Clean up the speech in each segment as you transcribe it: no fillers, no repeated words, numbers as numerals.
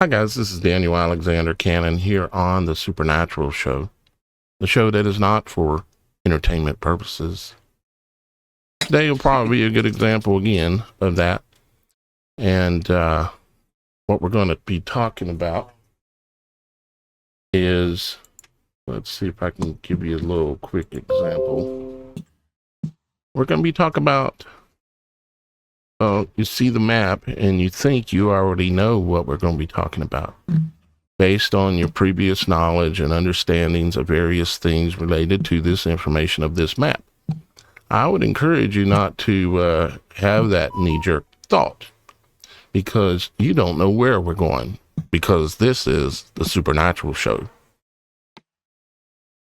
Hi guys, this is Daniel Alexander Cannon here on The Supernatural Show, the show that is not for entertainment purposes. Today will probably be a good example again of that. And what we're going to be talking about is, let's see if I can give you a little quick example. We're going to be talking about, you see the map and you think you already know what we're going to be talking about based on your previous knowledge and understandings of various things related to this information of this map. I would encourage you not to have that knee-jerk thought, because you don't know where we're going, because this is the Supernatural Show.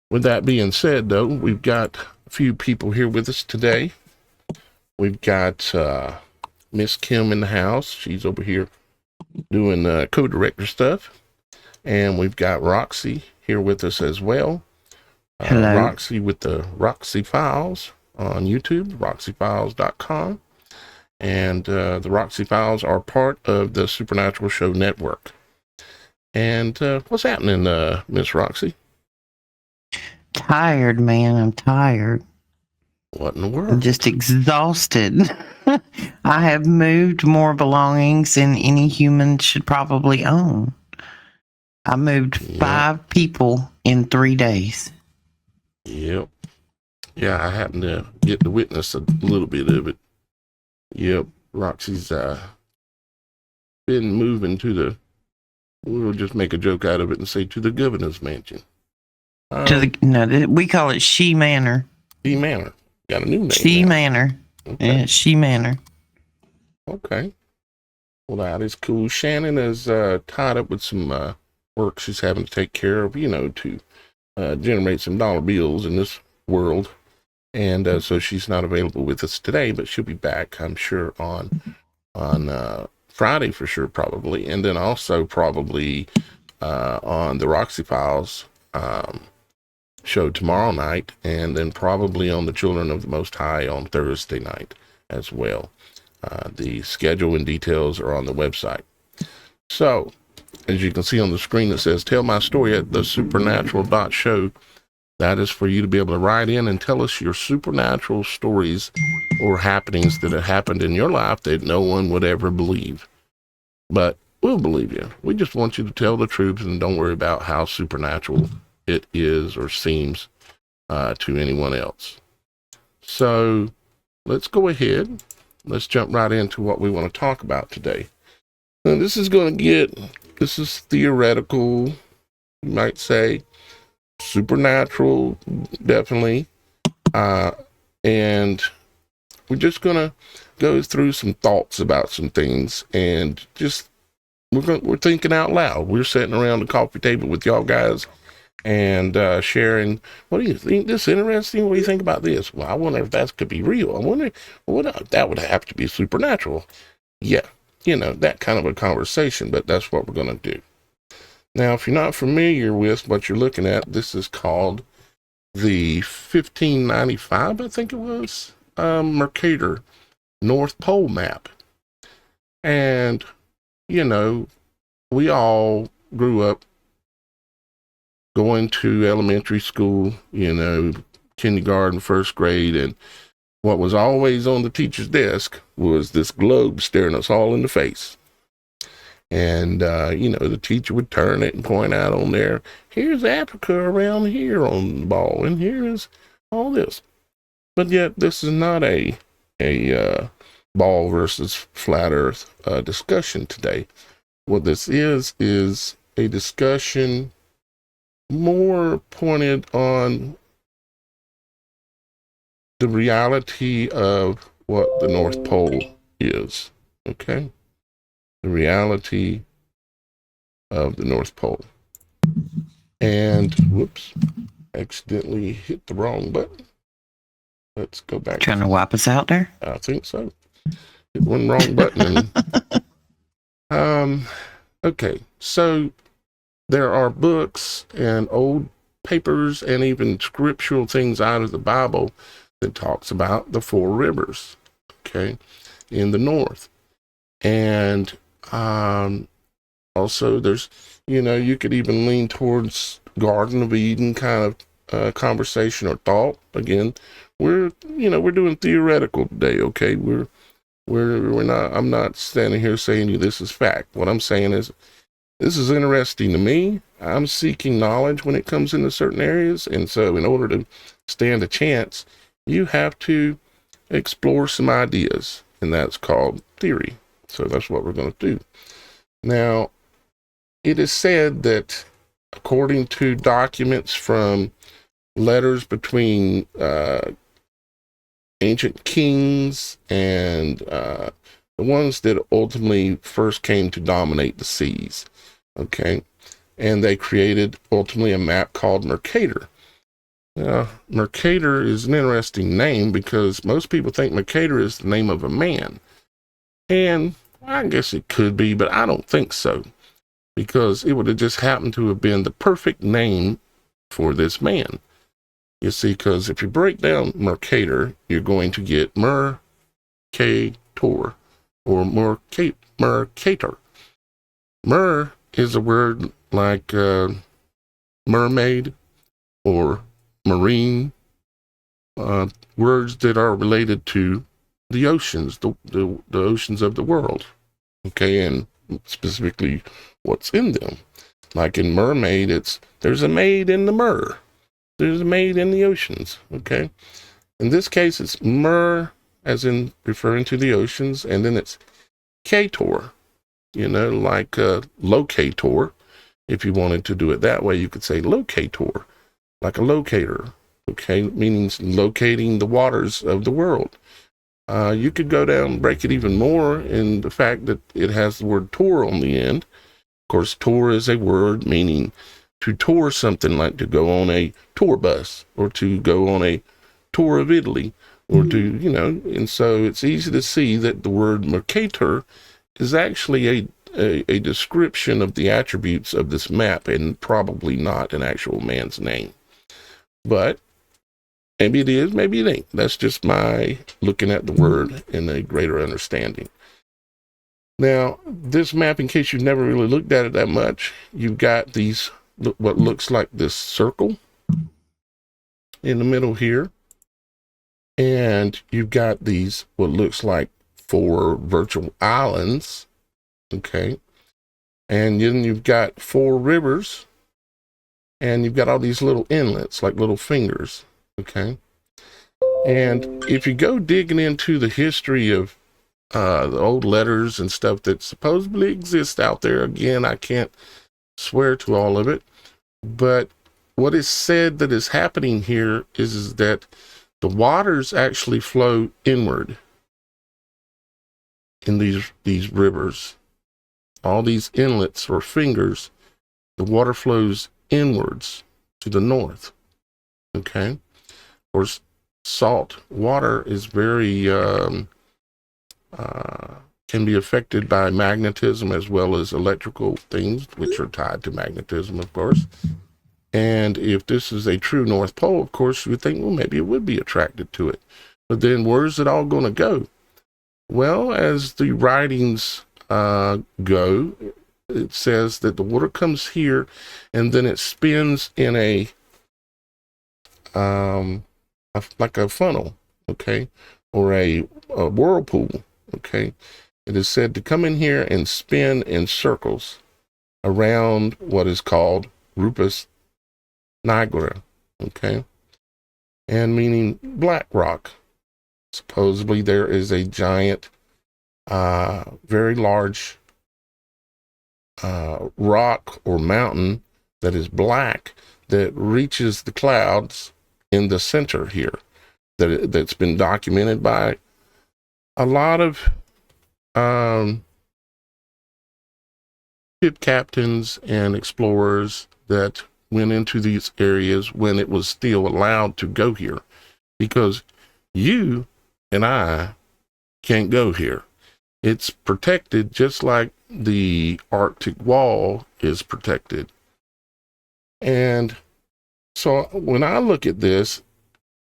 With that being said, though, we've got a few people here with us today. We've got Miss Kim in the house. She's over here doing co-director stuff. And we've got Roxy here with us as well. Hello. Roxy with the Roxy Files on YouTube, roxyfiles.com. And the Roxy Files are part of the Supernatural Show network. And what's happening, Miss Roxy? Tired, man. I'm tired. What in the world? I'm just exhausted. I have moved more belongings than any human should probably own. I moved 5 people in 3 days. Yep. Yeah, I happened to get to witness a little bit of it. Yep. Roxy's been moving to the, we'll just make a joke out of it and say to the governor's mansion. We call it She Manor. She Manor. Got a new name. She now. Manor. Okay. Yeah, She Manor. Okay. Well, that is cool. Shannon is tied up with some work she's having to take care of, to generate some dollar bills in this world. And so she's not available with us today, but she'll be back, I'm sure, on Friday for sure, probably. And then also probably on the Roxy Files show tomorrow night, and then probably on the Children of the Most High on Thursday night as well. The schedule and details are on the website. So, as you can see on the screen, it says, tell my story at TheSupernatural.Show. That is for you to be able to write in and tell us your supernatural stories or happenings that have happened in your life that no one would ever believe. But we'll believe you. We just want you to tell the truth and don't worry about how supernatural it is or seems to anyone else. So let's go ahead. Let's jump right into what we want to talk about today. Now, this is theoretical, you might say, supernatural, definitely. And we're just going to go through some thoughts about some things, and just, we're thinking out loud. We're sitting around the coffee table with y'all guys and sharing, what do you think this is interesting? What do you think about this? Well, I wonder if that could be real. I wonder, that would have to be supernatural. Yeah, that kind of a conversation, but that's what we're going to do. Now, if you're not familiar with what you're looking at, this is called the 1595, I think it was, Mercator North Pole map. And, we all grew up going to elementary school, kindergarten, first grade, and what was always on the teacher's desk was this globe staring us all in the face. And, the teacher would turn it and point out on there, here's Africa around here on the ball, and here's all this. But yet, this is not a ball versus flat earth discussion today. What this is a discussion more pointed on the reality of what the North Pole is, okay? The reality of the North Pole. And, whoops, accidentally hit the wrong button. Let's go back. Trying to wipe us out there? I think so. Hit one wrong button. Okay, so there are books and old papers and even scriptural things out of the Bible that talks about the 4 rivers, okay, in the north. And Also, there's, you could even lean towards Garden of Eden kind of conversation or thought. Again, we're doing theoretical today. Okay, we're not. I'm not standing here saying you this is fact. What I'm saying is this is interesting to me. I'm seeking knowledge when it comes into certain areas, and so in order to stand a chance, you have to explore some ideas, and that's called theory. So that's what we're going to do. Now, it is said that according to documents from letters between ancient kings and the ones that ultimately first came to dominate the seas, okay, and they created ultimately a map called Mercator. Mercator is an interesting name because most people think Mercator is the name of a man. And I guess it could be, but I don't think so. Because it would have just happened to have been the perfect name for this man. You see, because if you break down Mercator, you're going to get Mercator or Mercator. Mer is a word like mermaid or marine, words that are related to the oceans, the oceans of the world, okay, and specifically what's in them. Like in mermaid, there's a maid in the mer, there's a maid in the oceans, okay. In this case, it's mer, as in referring to the oceans, and then it's cator, like locator. If you wanted to do it that way, you could say locator, like a locator, okay, meaning locating the waters of the world. You could go down and break it even more in the fact that it has the word tour on the end. Of course, tour is a word meaning to tour something, like to go on a tour bus or to go on a tour of Italy or to, and so it's easy to see that the word mercator is actually a description of the attributes of this map and probably not an actual man's name. But maybe it is, maybe it ain't. That's just my looking at the word in a greater understanding. Now, this map, in case you've never really looked at it that much, you've got these, what looks like this circle in the middle here. And you've got these, what looks like 4 virtual islands. Okay. And then you've got 4 rivers. And you've got all these little inlets, like little fingers. Okay. And if you go digging into the history of the old letters and stuff that supposedly exists out there, again, I can't swear to all of it, but what is said that is happening here is that the waters actually flow inward in these rivers. All these inlets or fingers, the water flows inwards to the north. Okay. Of course, salt water is very can be affected by magnetism as well as electrical things, which are tied to magnetism, of course. And if this is a true North Pole, of course, you would think, well, maybe it would be attracted to it. But then where's it all going to go? Well, as the writings go, it says that the water comes here and then it spins in like a funnel, okay, or a whirlpool, okay. It is said to come in here and spin in circles around what is called Rupus nigra, okay, and meaning black rock. Supposedly there is a giant, very large rock or mountain that is black that reaches the clouds in the center here. That's been documented by a lot of ship captains and explorers that went into these areas when it was still allowed to go here, because you and I can't go here. It's protected just like the Arctic wall is protected. And so when I look at this,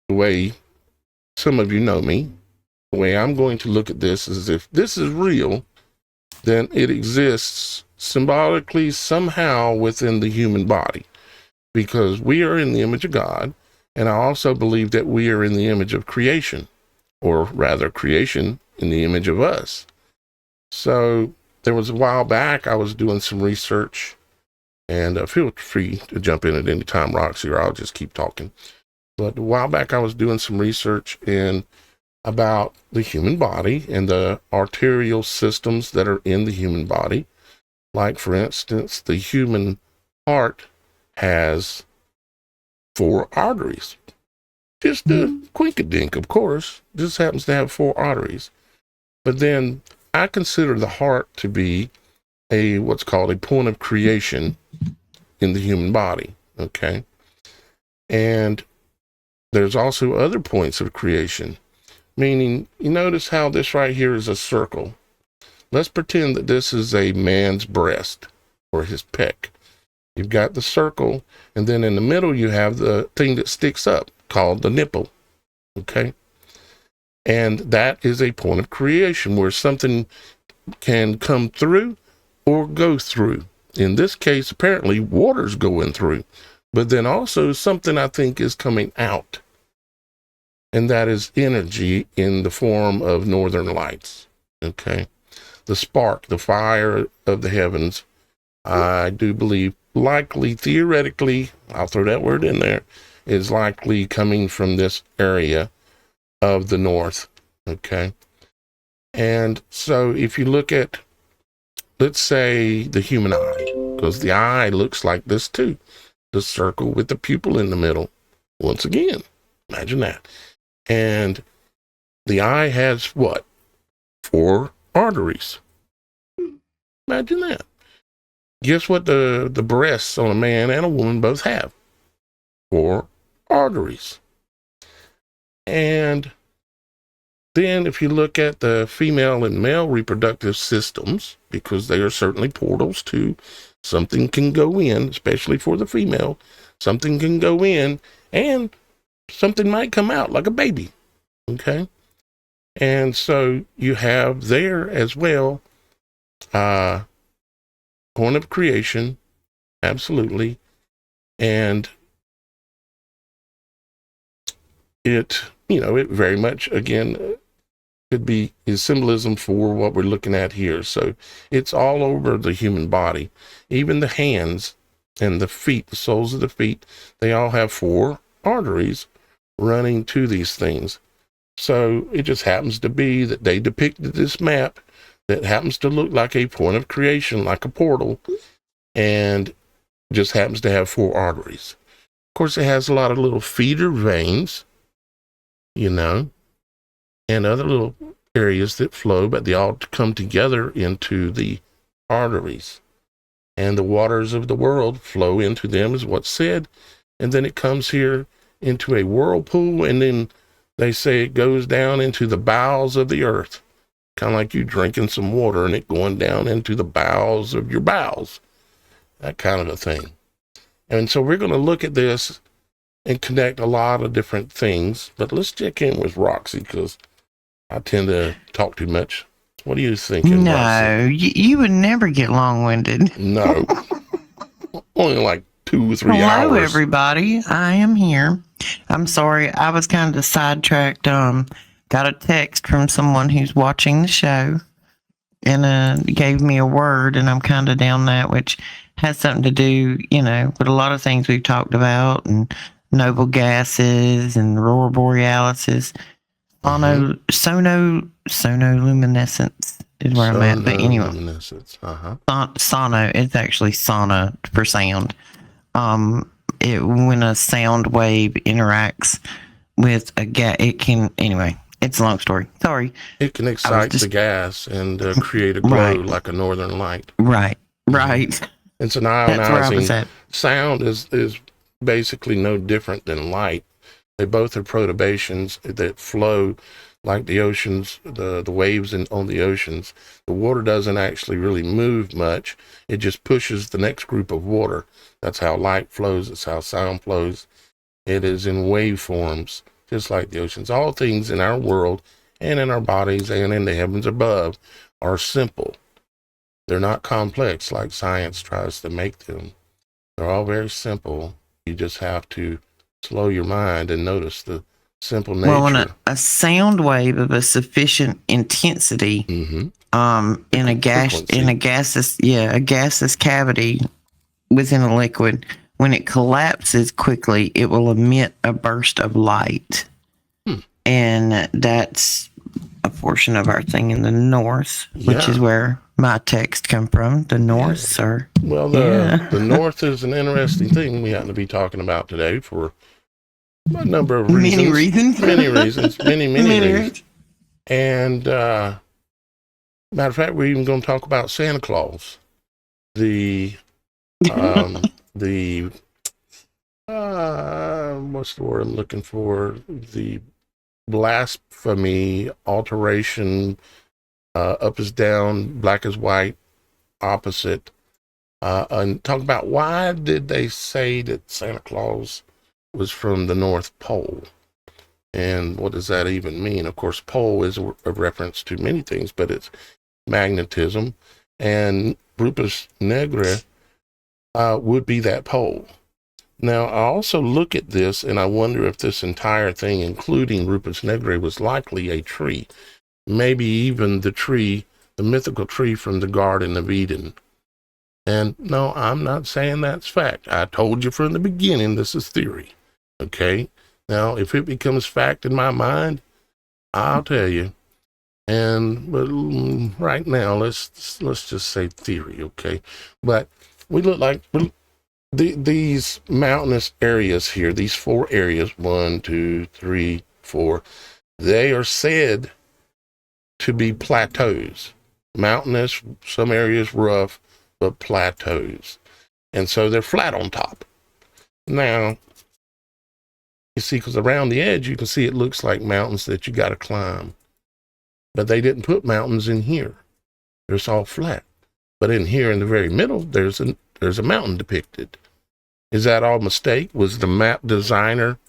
the way some of you know me, the way I'm going to look at this is, if this is real, then it exists symbolically somehow within the human body, because we are in the image of God. And I also believe that we are in the image of creation, or rather creation in the image of us. So there was a while back, I was doing some research, and feel free to jump in at any time, Roxy, or I'll just keep talking. But a while back, I was doing some research about the human body and the arterial systems that are in the human body. Like, for instance, the human heart has 4 arteries. Just a quinkadink, of course. Just happens to have 4 arteries. But then I consider the heart to be what's called a point of creation in the human body. Okay. And there's also other points of creation, meaning, you notice how this right here is a circle. Let's pretend that this is a man's breast or his pec. You've got the circle, and then in the middle you have the thing that sticks up called the nipple. Okay. And that is a point of creation where something can come through or go through. In this case, apparently water's going through, but then also something I think is coming out. And that is energy in the form of northern lights. Okay. The spark, the fire of the heavens, I do believe likely, theoretically, I'll throw that word in there, is likely coming from this area of the north. Okay. And so if you look at, let's say, the human eye, because the eye looks like this too, the circle with the pupil in the middle. Once again, imagine that. And the eye has what? 4 arteries. Imagine that. Guess what the breasts on a man and a woman both have? 4 arteries. And then if you look at the female and male reproductive systems, because they are certainly portals too, something can go in, especially for the female, something can go in and something might come out like a baby. Okay. And so you have there as well, point of creation, absolutely. And it very much, again, could be is symbolism for what we're looking at here. So it's all over the human body. Even the hands and the feet, the soles of the feet, they all have 4 arteries running to these things. So it just happens to be that they depicted this map that happens to look like a point of creation, like a portal, and just happens to have 4 arteries. Of course, it has a lot of little feeder veins, and other little areas that flow, but they all come together into the arteries. And the waters of the world flow into them, is what's said. And then it comes here into a whirlpool, and then they say it goes down into the bowels of the earth. Kind of like you drinking some water and it going down into the bowels of your bowels. That kind of a thing. And so we're going to look at this and connect a lot of different things. But let's check in with Roxy, because I tend to talk too much. What are you thinking, No, Roxy? you would never get long-winded. No. Only like 2 or 3 Hello, hours. everybody. I am here. I'm sorry, I was kind of sidetracked. Got a text from someone who's watching the show and gave me a word, and I'm kind of down that, which has something to do, with a lot of things we've talked about, and noble gases and aurora borealises. Sonoluminescence is where I'm at. But anyway, sono, it's actually sauna for sound. When a sound wave interacts with a gas, it can, anyway, it's a long story. Sorry. It can excite the gas and create a glow, right, like a northern light. Right. It's an ionizing sound is basically no different than light. They both are perturbations that flow like the oceans, the waves on the oceans. The water doesn't actually really move much. It just pushes the next group of water. That's how light flows. That's how sound flows. It is in waveforms, just like the oceans. All things in our world and in our bodies and in the heavens above are simple. They're not complex like science tries to make them. They're all very simple. You just have to slow your mind and notice the simple Well, when nature. a sound wave of a sufficient intensity, in a gaseous cavity within a liquid, when it collapses quickly, it will emit a burst of light. And that's a portion of our thing in the north, which is where my text come from. The north, sir. Well, the north is an interesting thing we happen to be talking about today for a number of reasons. Many reasons. Many reasons. Many reasons. And matter of fact, we're even going to talk about Santa Claus. The what's the word I'm looking for? The blasphemy, alteration, up is down, black is white, opposite. And talk about why did they say that Santa Claus was from the North Pole? And what does that even mean? Of course, pole is a reference to many things, but it's magnetism. And Rupus Negre would be that pole. Now, I also look at this and I wonder if this entire thing, including Rupus Negre, was likely a tree. Maybe even the tree, the mythical tree from the Garden of Eden. And no, I'm not saying that's fact. I told you from the beginning, this is theory. Okay? Now, if it becomes fact in my mind, I'll tell you. But right now, let's just say theory, okay? But we look like these mountainous areas here, these 4 areas, 1, 2, 3, 4, they are said to be plateaus. Mountainous, some areas rough, but plateaus. And so they're flat on top. Now, you see, because around the edge, you can see it looks like mountains that you got to climb. But they didn't put mountains in here. It's all flat. But in here in the very middle, there's a mountain depicted. Is that all mistake? Was the map designer,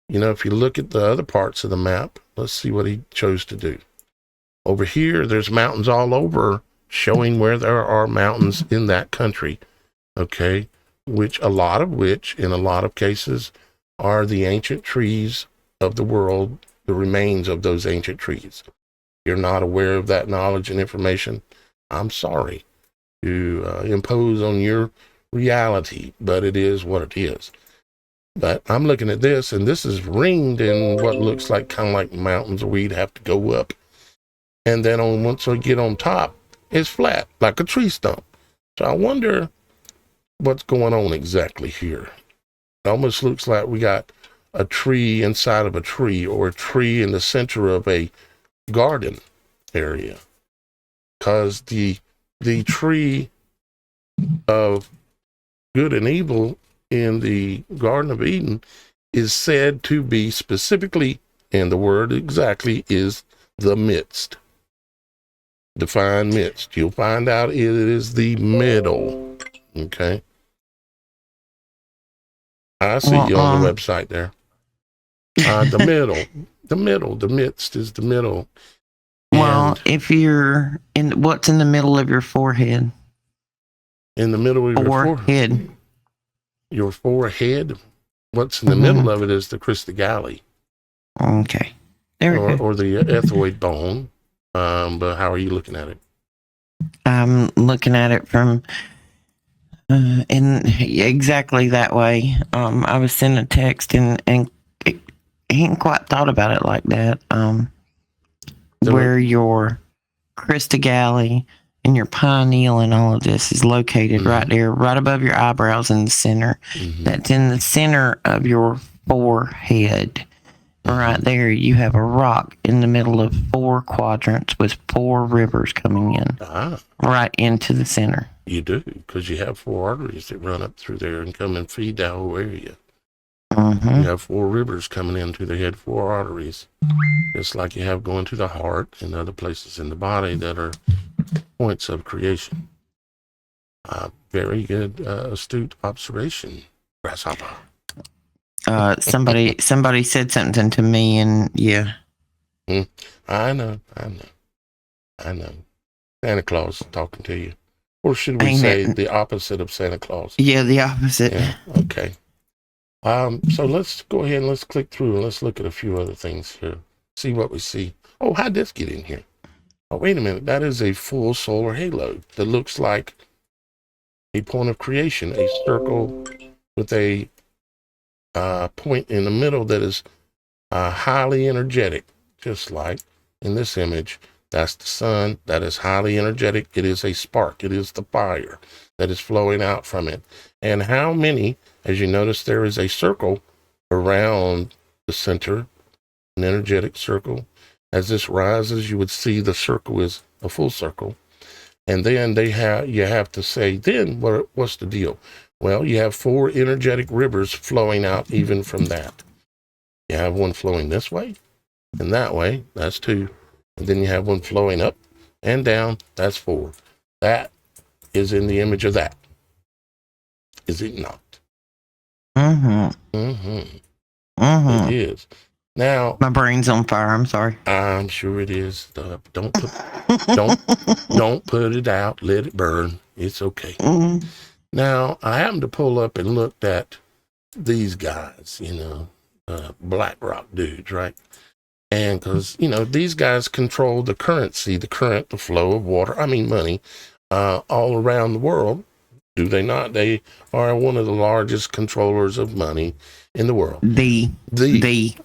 if you look at the other parts of the map, let's see what he chose to do. Over here, there's mountains all over, showing where there are mountains in that country, okay? In a lot of cases, are the ancient trees of the world, the remains of those ancient trees. If you're not aware of that knowledge and information, I'm sorry to impose on your reality, but it is what it is. But I'm looking at this, and this is ringed in what looks like kind of like mountains where you'd have to go up. And then once we get on top, it's flat, like a tree stump. So I wonder what's going on exactly here. It almost looks like we got a tree inside of a tree, or a tree in the center of a garden area. Because the tree of good and evil in the Garden of Eden is said to be specifically, and the word exactly is the midst. Define midst. You'll find out it is the middle. Okay. I see you on the website there. The middle, the midst is the middle. Well, if you're what's in the middle of your forehead? In the middle of your forehead. Your forehead? What's in the middle of it is the cristagalli. Okay. Or the ethmoid bone. But how are you looking at it? I'm looking at it from in exactly that way. I was sending a text and I hadn't quite thought about it like that. Where your cristagalli and your pineal and all of this is located right there, right above your eyebrows in the center. That's in the center of your forehead. Right there, you have a rock in the middle of 4 quadrants with 4 rivers coming in right into the center. You do, because you have 4 arteries that run up through there and come and feed that whole area. You have 4 rivers coming into the head, 4 arteries, just like you have going to the heart and other places in the body that are points of creation. Very good, astute observation, Grasshopper. Somebody said something to me, and yeah. I know. Santa Claus is talking to you. Or should we Ain't say it? the opposite of Santa Claus? Yeah, the opposite. Yeah, okay. So let's go ahead and let's click through and let's look at a few other things here. See what we see. Oh, how'd this get in here? Oh, wait a minute. That is a full solar halo that looks like a point of creation, a circle with a point in the middle that is highly energetic, just like in this image. That's the sun. That is highly energetic. It is a spark. It is the fire that is flowing out from it. And how many, as you notice, there is a circle around the center, an energetic circle. As this rises, you would see the circle is a full circle. And then you have to say, then what's the deal? Well, you have 4 energetic rivers flowing out even from that. You have one flowing this way and that way, that's 2. And then you have one flowing up and down, that's 4. That is in the image of that. Is it not? Mm-hmm. Mm-hmm. Mm-hmm. It is. Now, My brain's on fire. I'm sorry. I'm sure it is. Don't put it out. Let it burn. It's okay. Mm-hmm. Now, I happened to pull up and looked at these guys, BlackRock dudes, right? And because, these guys control the currency, the current, the flow of water, money, all around the world. Do they not? They are one of the largest controllers of money in the world.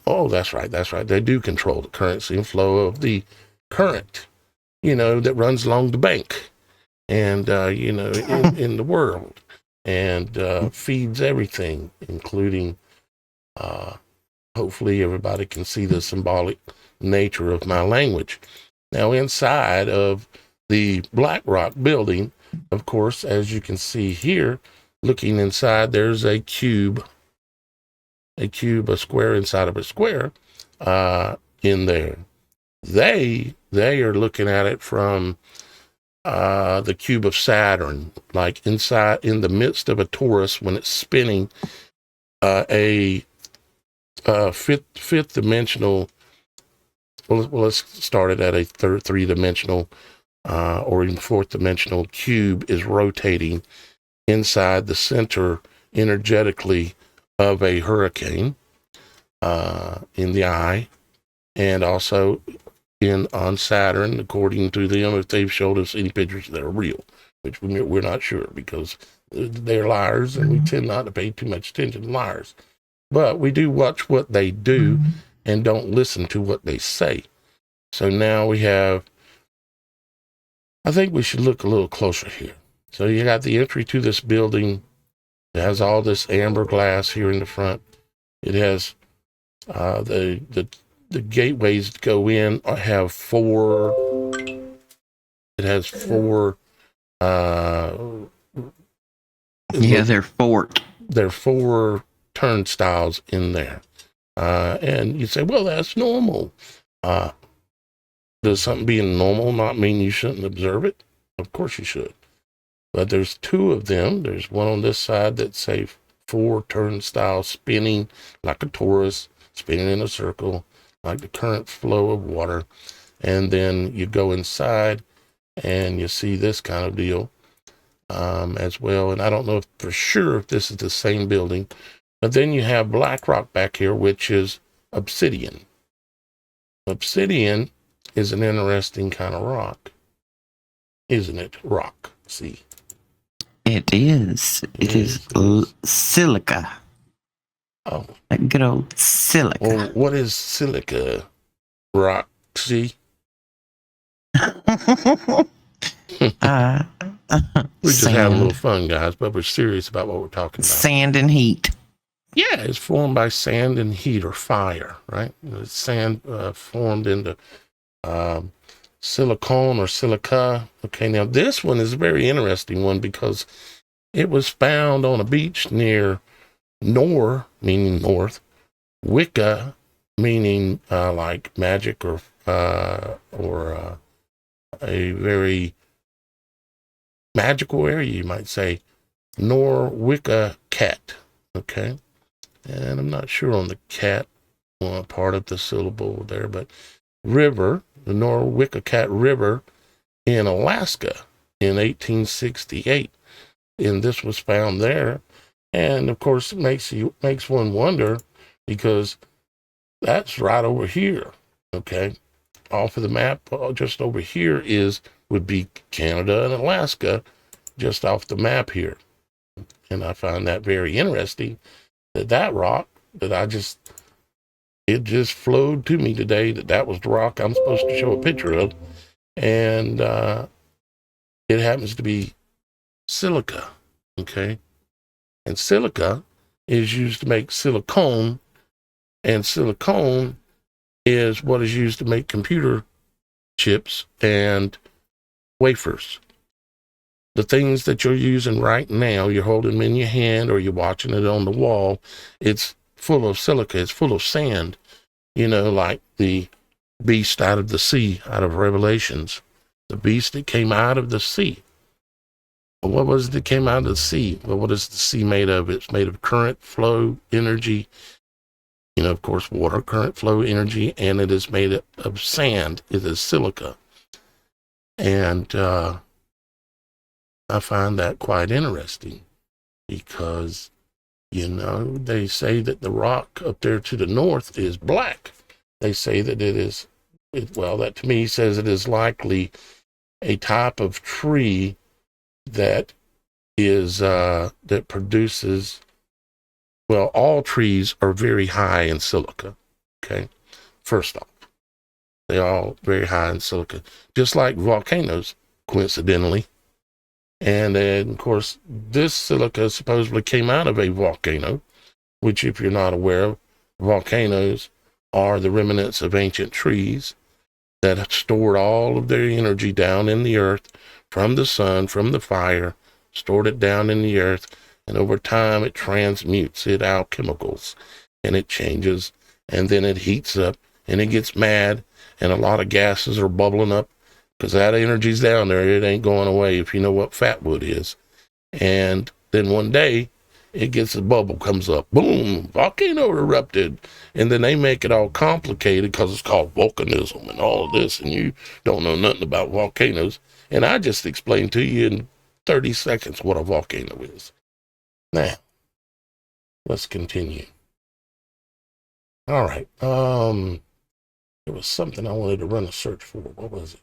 Oh, that's right. They do control the currency and flow of the current, that runs along the bank and, in the world and feeds everything, including, hopefully everybody can see the symbolic nature of my language. Now, inside of the BlackRock building, of course, as you can see here, looking inside, there's a cube, a square inside of a square in there. They are looking at it from the cube of Saturn, like inside, in the midst of a torus when it's spinning, a fifth dimensional. Well, let's start it at a three-dimensional or even fourth-dimensional cube is rotating inside the center energetically of a hurricane in the eye, and also on Saturn, according to them, if they've showed us any pictures that are real, which we're not sure because they're liars, and we tend not to pay too much attention to liars. But we do watch what they do and don't listen to what they say. So now I think we should look a little closer here. So you got the entry to this building. It has all this amber glass here in the front. It has the gateways to go in have 4. It has 4. They're forked. There are 4 turnstiles in there. And you say, well, that's normal. Does something being normal not mean you shouldn't observe it? Of course you should. But there's 2 of them. There's one on this side that say 4 turnstiles spinning like a torus, spinning in a circle, like the current flow of water. And then you go inside and you see this kind of deal as well. And I don't know for sure if this is the same building. But then you have BlackRock back here, which is obsidian. Obsidian is an interesting kind of rock, isn't it? Rock, see. It is. It is silica. Oh. Like good old silica. Well, what is silica? Rock, see? We're just having a little fun, guys, but we're serious about what we're talking about. Sand and heat. Yeah, it's formed by sand and heat or fire, right? It's sand formed into silicone or silica. Okay, now this one is a very interesting one because it was found on a beach near Nor, meaning north, Wicca, meaning like magic or a very magical area, you might say, Nor Wicca cat. Okay. And I'm not sure on the cat part of the syllable there, but river, the Norwickacat River in Alaska, in 1868. And this was found there. And of course, it makes one wonder, because that's right over here. Okay. Off of the map, just over here would be Canada and Alaska, just off the map here. And I find that very interesting, that rock that it just flowed to me today, that was the rock I'm supposed to show a picture of. And it happens to be silica. Okay. And silica is used to make silicone, and silicone is what is used to make computer chips and wafers. The things that you're using right now, you're holding them in your hand or you're watching it on the wall, it's full of silica, it's full of sand, like the beast out of the sea, out of Revelations, the beast that came out of the sea. What was it that came out of the sea? Well, what is the sea made of? It's made of current flow energy, of course, water, current flow energy, and it is made of sand. It is silica. And I find that quite interesting, because, they say that the rock up there to the north is black. They say that that to me says it is likely a type of tree that produces, all trees are very high in silica. Okay. First off, they're all very high in silica, just like volcanoes, coincidentally. And then, of course, this silica supposedly came out of a volcano, which, if you're not aware of, volcanoes are the remnants of ancient trees that have stored all of their energy down in the earth from the sun, from the fire, stored it down in the earth, and over time it transmutes it out chemicals, and it changes, and then it heats up, and it gets mad, and a lot of gases are bubbling up, because that energy's down there. It ain't going away, if you know what fatwood is. And then one day, it gets a bubble, comes up, boom, volcano erupted. And then they make it all complicated because it's called volcanism and all of this, and you don't know nothing about volcanoes. And I just explained to you in 30 seconds what a volcano is. Now, let's continue. All right. There was something I wanted to run a search for. What was it?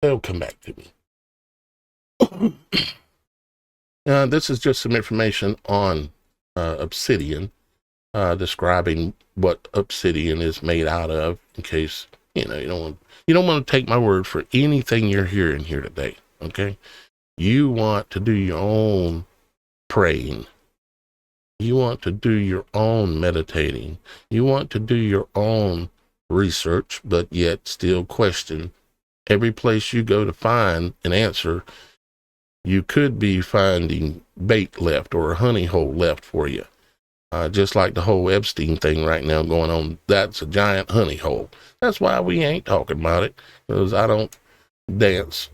They'll come back to me. This is just some information on obsidian, describing what obsidian is made out of, in case you don't want to take my word for anything you're hearing here today. Okay, you want to do your own praying. You want to do your own meditating. You want to do your own research, but yet still question every place you go to find an answer. You could be finding bait left or a honey hole left for you. Just like the whole Epstein thing right now going on. That's a giant honey hole. That's why we ain't talking about it, because I don't dance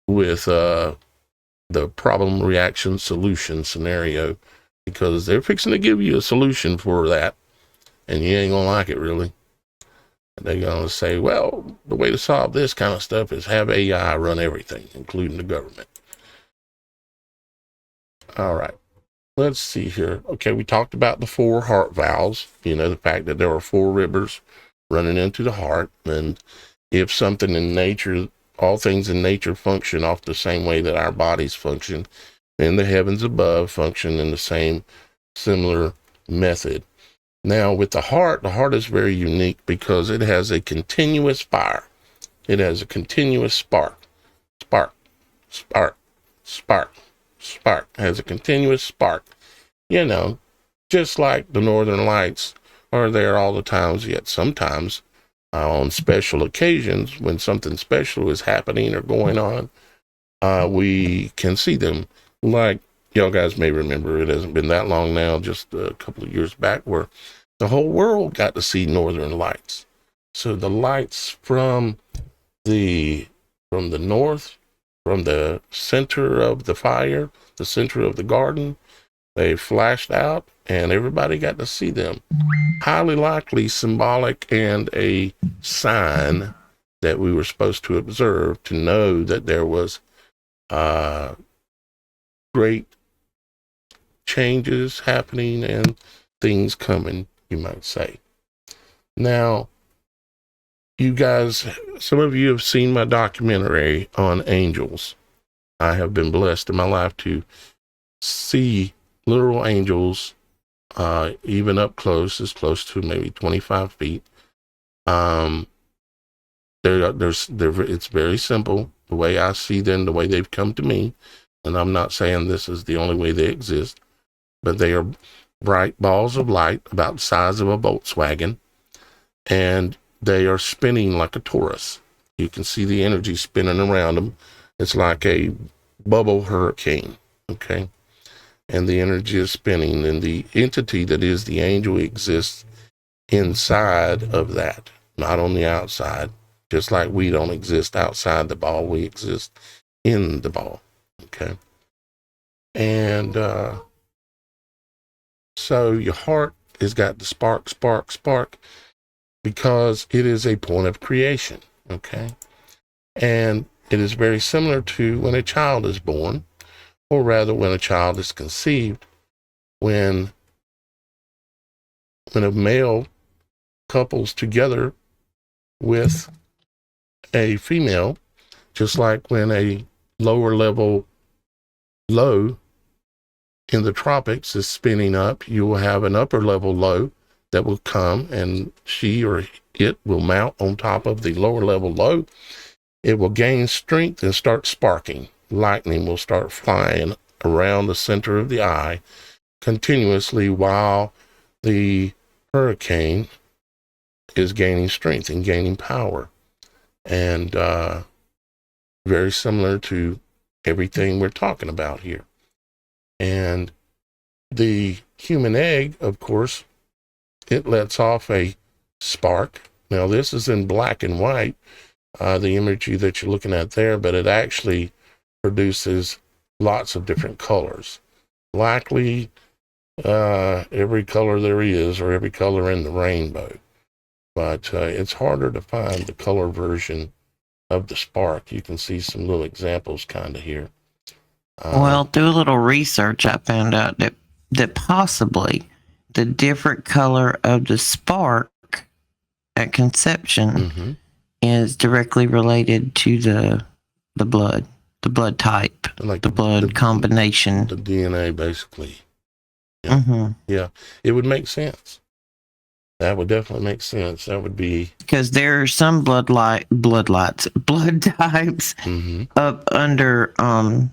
with the problem, reaction, solution scenario, because they're fixing to give you a solution for that, and you ain't gonna like it, really. They're going to say, well, the way to solve this kind of stuff is have AI run everything, including the government. All right. Let's see here. Okay, we talked about the 4 heart valves, the fact that there are 4 rivers running into the heart. And if something in nature, all things in nature function off the same way that our bodies function, then the heavens above function in the same similar method. Now, with the heart is very unique because it has a continuous fire. It has a continuous spark. Spark, spark, spark, spark. It has a continuous spark. Just like the Northern Lights are there all the times, yet sometimes on special occasions when something special is happening or going on, we can see them. Like, y'all guys may remember, it hasn't been that long now, just a couple of years back, where the whole world got to see Northern Lights. So the lights from the north, from the center of the fire, the center of the garden, they flashed out and everybody got to see them. Highly likely symbolic and a sign that we were supposed to observe to know that there was great changes happening and things coming, you might say. Now, you guys, some of you have seen my documentary on angels. I have been blessed in my life to see literal angels, even up close, as close to maybe 25 feet. It's very simple. The way I see them, the way they've come to me, and I'm not saying this is the only way they exist, but they are bright balls of light about the size of a Volkswagen, and they are spinning like a torus. You can see the energy spinning around them. It's like a bubble hurricane, okay? And the energy is spinning, and the entity that is the angel exists inside of that, not on the outside. Just like we don't exist outside the ball, we exist in the ball, okay? And so your heart has got the spark, spark, spark, because it is a point of creation, okay? And it is very similar to when a child is born, or rather when a child is conceived, when a male couples together with a female, just like when a lower level low in the tropics is spinning up, you will have an upper level low that will come, and she or it will mount on top of the lower level low. It will gain strength and start sparking. Lightning will start flying around the center of the eye continuously while the hurricane is gaining strength and gaining power. And very similar to everything we're talking about here. And the human egg, of course, it lets off a spark. Now, this is in black and white, the imagery that you're looking at there, but it actually produces lots of different colors. Likely every color there is, or every color in the rainbow. But it's harder to find the color version of the spark. You can see some little examples kind of here. Well, through a little research, I found out that possibly the different color of the spark at conception is directly related to the blood type, like the blood combination. The DNA, basically. Yeah. Yeah, it would make sense. That would definitely make sense. That would be because there are some blood types up under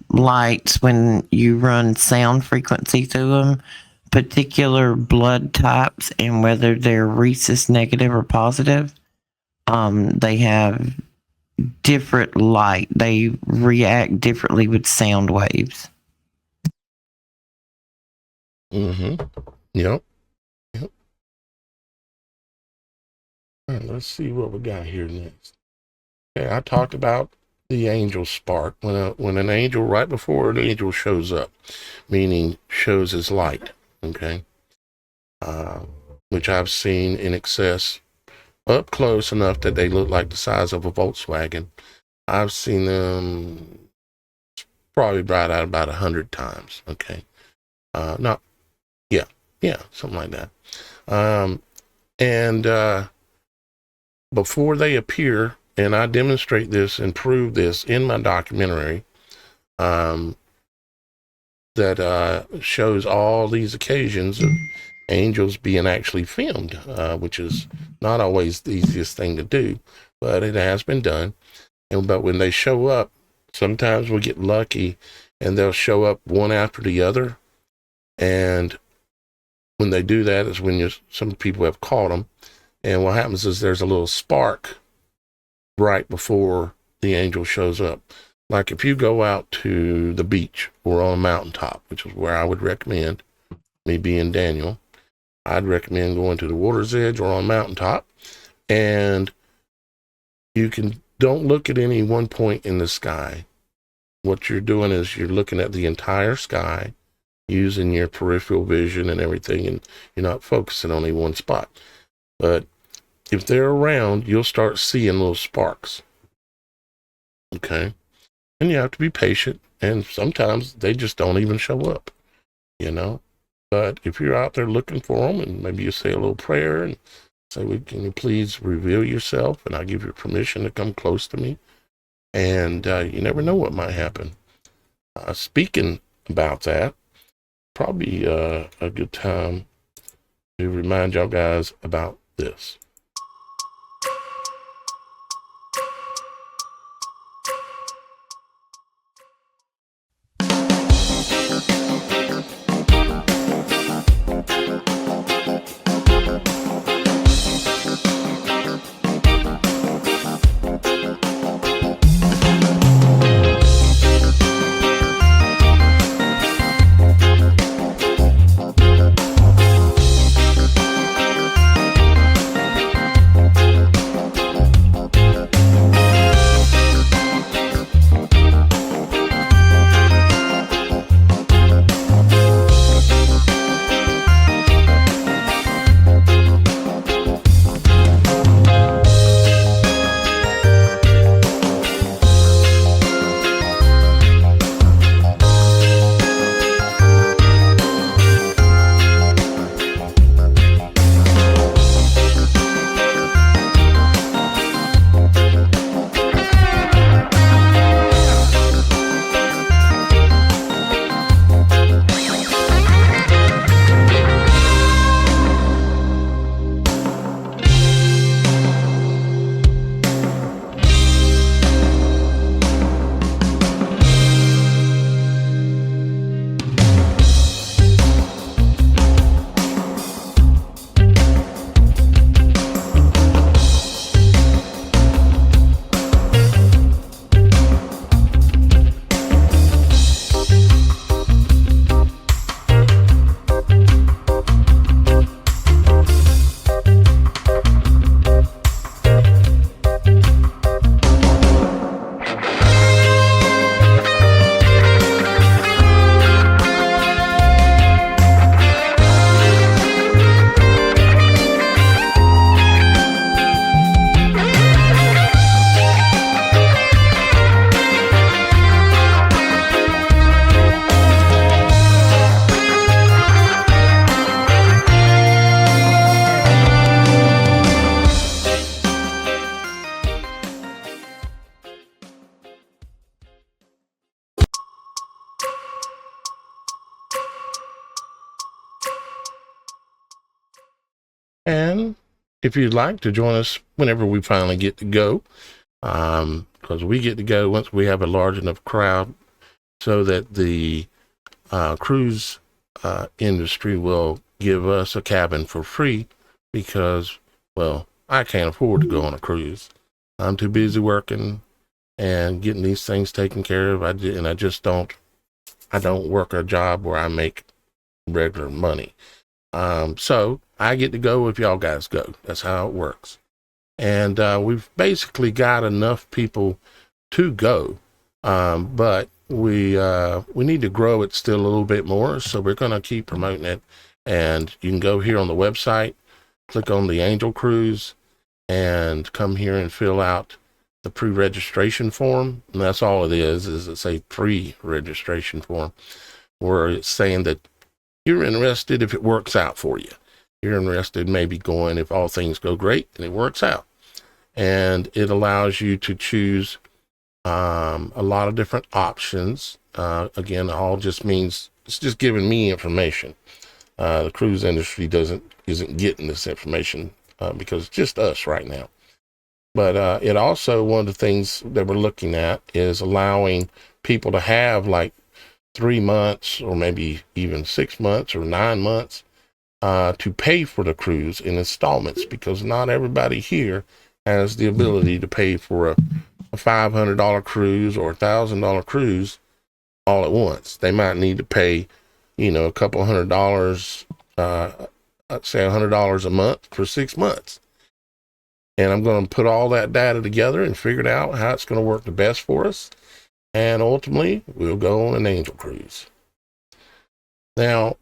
lights when you run sound frequency through them. Particular blood types, and whether they're rhesus negative or positive, they have different light. They react differently with sound waves. Yep. All right, let's see what we got here next. Okay, I talked about the angel spark. When an angel, right before an angel shows up, meaning shows his light, okay, which I've seen in excess, up close enough that they look like the size of a Volkswagen. I've seen them probably right out about 100 times, okay. Something like that. Before they appear, and I demonstrate this and prove this in my documentary, that shows all these occasions of angels being actually filmed, which is not always the easiest thing to do, but it has been done. But when they show up, sometimes we get lucky and they'll show up one after the other. And when they do that is when some people have caught them. And what happens is there's a little spark right before the angel shows up. Like if you go out to the beach or on a mountaintop, which is where I would recommend, me being Daniel, I'd recommend going to the water's edge or on a mountaintop. And don't look at any one point in the sky. What you're doing is you're looking at the entire sky using your peripheral vision and everything, and you're not focusing on any one spot. But if they're around, you'll start seeing little sparks. Okay. And you have to be patient. And sometimes they just don't even show up, you know. But if you're out there looking for them, and maybe you say a little prayer and say, can you please reveal yourself? And I give you permission to come close to me. And you never know what might happen. Speaking about that, probably a good time to remind y'all guys about this. And if you'd like to join us whenever we finally get to go, because we get to go once we have a large enough crowd so that the cruise industry will give us a cabin for free because, well, I can't afford to go on a cruise. I'm too busy working and getting these things taken care of. I don't work a job where I make regular money. So I get to go if y'all guys go. That's how it works. And we've basically got enough people to go, but we need to grow it still a little bit more. So we're going to keep promoting it. And you can go here on the website, click on the Angel Cruise, and come here and fill out the pre-registration form. And that's all it is it's a pre-registration form where it's saying that you're interested if it works out for you. You're interested maybe going if all things go great and it works out. And it allows you to choose a lot of different options. Again, all just means it's just giving me information. The cruise industry isn't getting this information because it's just us right now. But it also, one of the things that we're looking at is allowing people to have like 3 months or maybe even 6 months or 9 months to pay for the cruise in installments, because not everybody here has the ability to pay for a $500 cruise or $1,000 cruise all at once. They might need to pay, a couple $100, I'd say $100 a month for 6 months. And I'm going to put all that data together and figure out how it's going to work the best for us. And ultimately, we'll go on an Angel Cruise. Now,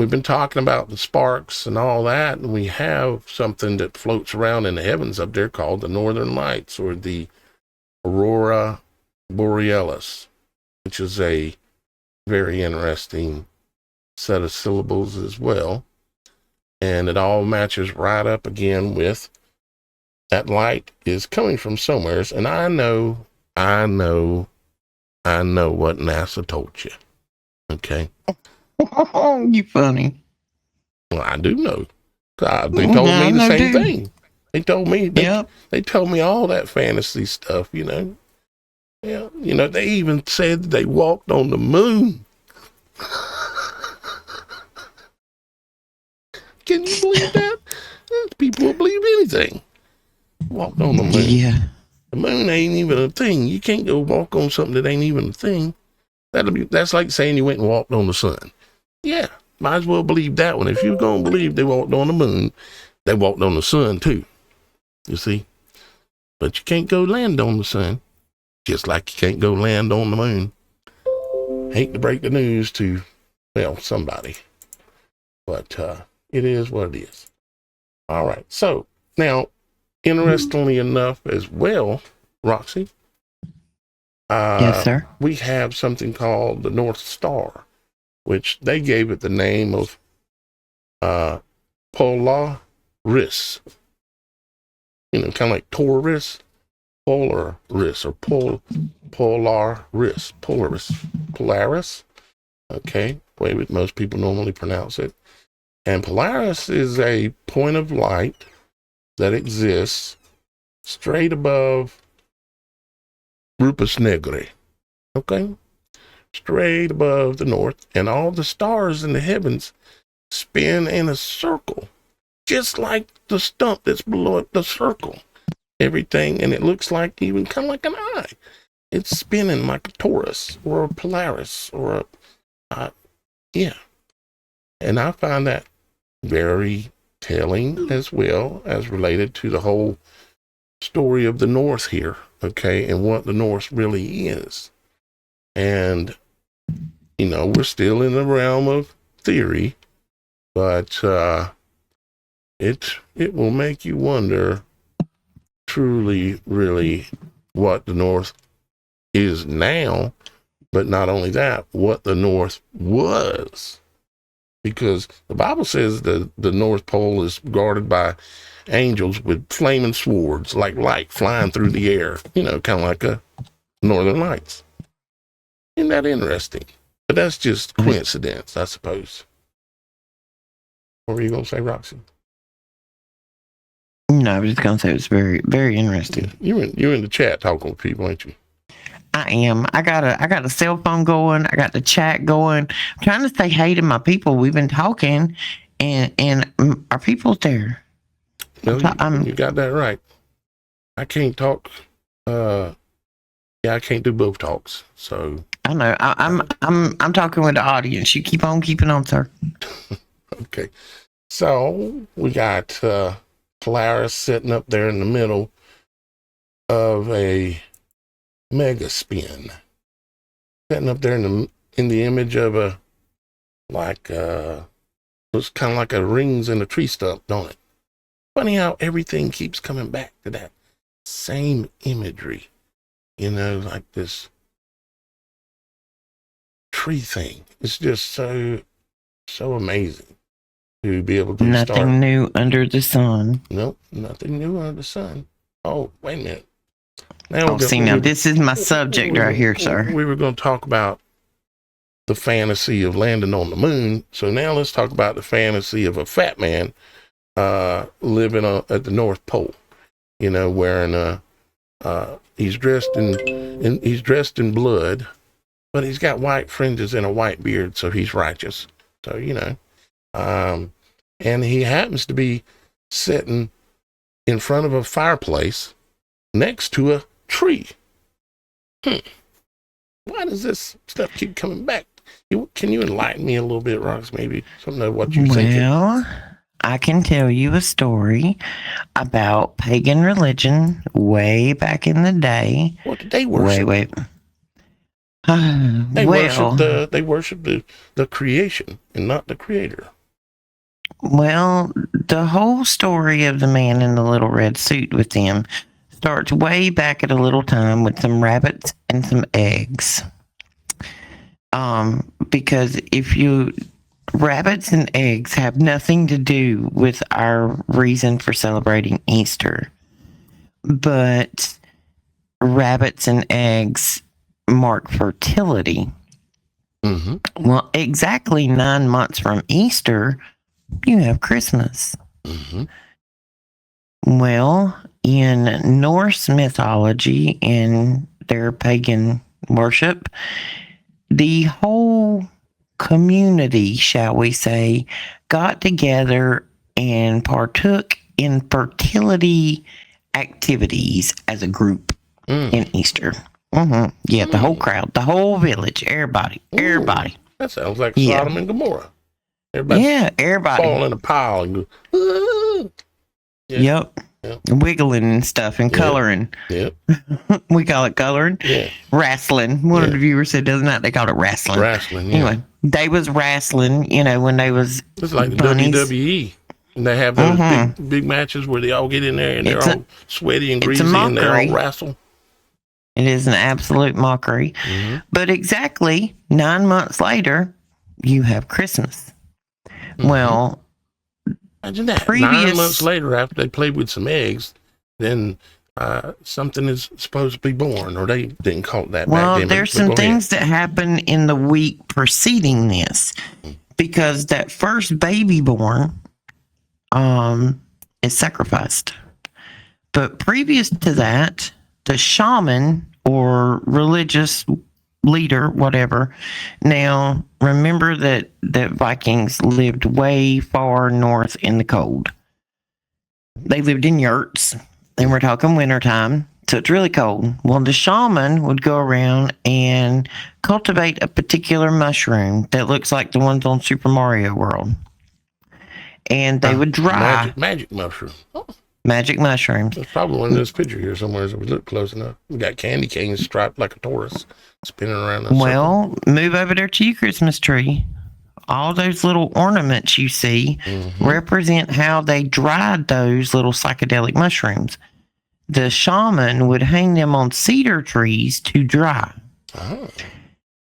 we've been talking about the sparks and all that, and we have something that floats around in the heavens up there called the Northern Lights, or the Aurora Borealis, which is a very interesting set of syllables as well. And it all matches right up again with that light is coming from somewhere. And I know what NASA told you. Okay. You funny. Well, I do know. They told me the same thing. They told me, they told me all that fantasy stuff, you know. Yeah, you know, they even said they walked on the moon. Can you believe that? People will believe anything. Walked on the moon. Yeah. The moon ain't even a thing. You can't go walk on something that ain't even a thing. That's like saying you went and walked on the sun. Yeah, might as well believe that one. If you're going to believe they walked on the moon, they walked on the sun too. You see? But you can't go land on the sun, just like you can't go land on the moon. Hate to break the news to, well, somebody. But it is what it is. All right. So now, interestingly enough as well, Roxy, yes, sir. we have something called the North Star, which they gave it the name of Polaris. You know, kind of like Taurus, Polaris, or Polaris. Okay, way that most people normally pronounce it. And Polaris is a point of light that exists straight above Rupus Negri. Okay, straight above the north, and all the stars in the heavens spin in a circle, just like the stump that's below the circle. Everything, and it looks like even kind of like an eye. It's spinning like a Taurus or a Polaris or a, yeah. And I find that very telling as well as related to the whole story of the North here, okay, and what the North really is. And, you know, we're still in the realm of theory, but it will make you wonder truly, really, what the North is now, but not only that, what the North was. Because the Bible says the North Pole is guarded by angels with flaming swords, like light flying through the air, you know, kind of like a Northern Lights. Isn't that interesting? But that's just coincidence, I suppose. What were you going to say, Roxy? No, I was just going to say it's very, very interesting. Yeah, you're in the chat talking with people, ain't you? I am. I got a cell phone going. I got the chat going. I'm trying to say hey to my people. We've been talking, and our people's there. No, you got that right. I can't talk. I can't do both talks. So I know. I'm talking with the audience. You keep on keeping on, sir. Okay. So we got Polaris sitting up there in the middle of a mega spin, sitting up there in the image of a, like looks kind of like a rings in a tree stump, don't it? Funny how everything keeps coming back to that same imagery, you know, like this tree thing. It's just so amazing to be able to Nothing new under the sun. Nope, nothing new under the sun. Oh, wait a minute. Now this is my subject right here, sir. We were going to talk about the fantasy of landing on the moon. So now let's talk about the fantasy of a fat man living at the North Pole. You know, wearing he's dressed in blood, but he's got white fringes and a white beard, so he's righteous. So, you know, and he happens to be sitting in front of a fireplace next to a tree. Why does this stuff keep coming back? Can you enlighten me a little bit, Rox? Maybe something of what you think. Well, I can tell you a story about pagan religion way back in the day. What did they worship? Wait. Well, They worship the creation and not the creator. well, the whole story of the man in the little red suit with them starts way back at a little time with some rabbits and some eggs. Because if you rabbits and eggs have nothing to do with our reason for celebrating Easter, but rabbits and eggs mark fertility. Mm-hmm. Well, exactly 9 months from Easter, you have Christmas. Mm-hmm. Well, in Norse mythology and their pagan worship, the whole community, shall we say, got together and partook in fertility activities as a group in Easter. Yeah, the whole crowd, the whole village, everybody. That sounds like Sodom and Gomorrah. Everybody fall in a pile and go. "Ah." Yep. Wiggling and stuff and coloring. Yep. We call it coloring. Yeah. Wrestling. One of the viewers said, doesn't that? They called it wrestling. Wrestling, yeah. Anyway, they was wrestling, when they was It's like the bunnies. WWE. And they have those big matches where they all get in there and they're all sweaty and greasy and they all wrestle. It is an absolute mockery. Mm-hmm. But exactly 9 months later, you have Christmas. Mm-hmm. Well, imagine that. 9 months later, after they played with some eggs, then something is supposed to be born, or they didn't call it that back then. Well, there's some things that happen in the week preceding this, because that first baby born is sacrificed. But previous to that, the shaman or religious leader, whatever. Now, remember that Vikings lived way far north in the cold. They lived in yurts, and we're talking wintertime, so it's really cold. Well, the shaman would go around and cultivate a particular mushroom that looks like the ones on Super Mario World. And they would dry. Magic mushroom. Oh. Magic mushrooms. There's probably one in this picture here somewhere if we look close enough. We got candy canes striped like a Taurus spinning around the circle. Move over there to your Christmas tree. All those little ornaments you see represent how they dried those little psychedelic mushrooms. The shaman would hang them on cedar trees to dry. Oh.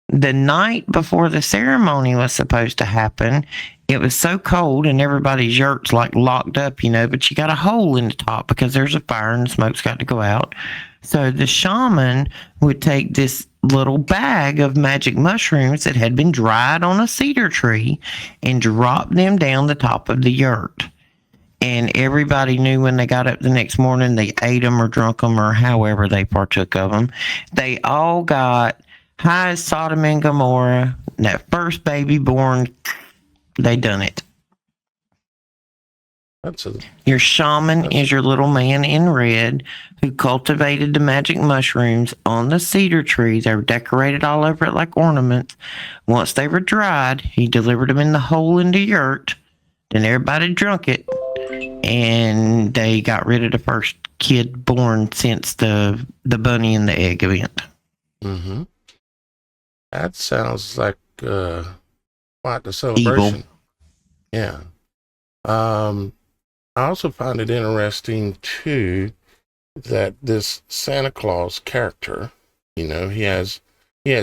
The night before the ceremony was supposed to happen, it was so cold and everybody's yurts like locked up, but you got a hole in the top because there's a fire and the smoke's got to go out. So the shaman would take this little bag of magic mushrooms that had been dried on a cedar tree and drop them down the top of the yurt. And everybody knew when they got up the next morning, they ate them or drunk them or however they partook of them. They all got high as Sodom and Gomorrah. That first baby born, they done it. Your shaman is your little man in red who cultivated the magic mushrooms on the cedar tree. They were decorated all over it like ornaments. Once they were dried, he delivered them in the hole in the yurt. Then everybody drunk it, and they got rid of the first kid born since the bunny and the egg event. Mm-hmm. That sounds like quite the celebration. Evil. Yeah. I also find it interesting too that this Santa Claus character, he has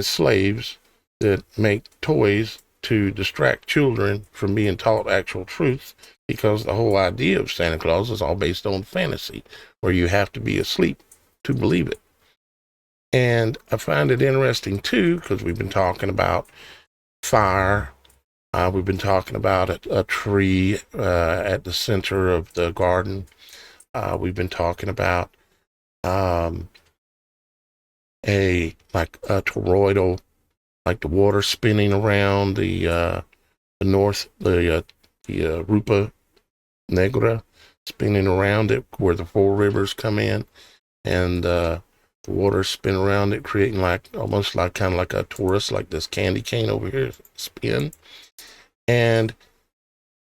slaves that make toys to distract children from being taught actual truth, because the whole idea of Santa Claus is all based on fantasy, where you have to be asleep to believe it. And I find it interesting too, because we've been talking about fire. We've been talking about a tree at the center of the garden. We've been talking about a toroidal, like the water spinning around the Rupa Negra, spinning around it where the four rivers come in, and the water spin around it, creating almost like a torus, like this candy cane over here spin. And of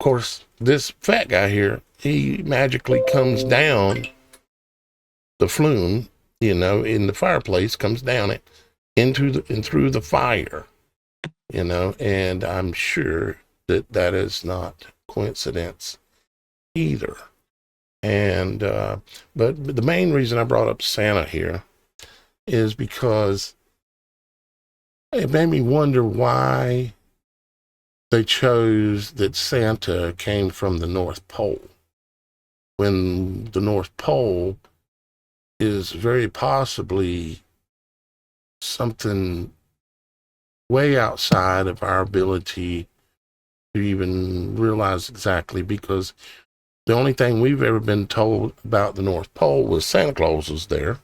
course, this fat guy here, he magically comes down the flume, in the fireplace, comes down it and through the fire, and I'm sure that is not coincidence either. And but the main reason I brought up Santa here is because it made me wonder why they chose that Santa came from the North Pole, when the North Pole is very possibly something way outside of our ability to even realize exactly, because the only thing we've ever been told about the North Pole was Santa Claus was there,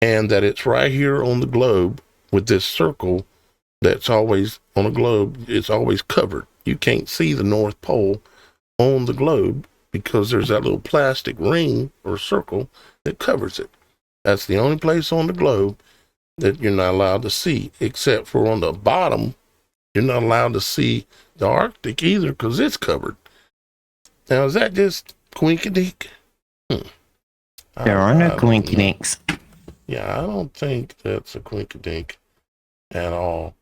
and that it's right here on the globe with this circle that's always on a globe. It's always covered. You can't see the North Pole on the globe because there's that little plastic ring or circle that covers it. That's the only place on the globe that you're not allowed to see, except for on the bottom. You're not allowed to see the Arctic either because it's covered. Now, is that just coinkydink? There are no coinkydinks. Yeah, I don't think that's a coinkydink at all.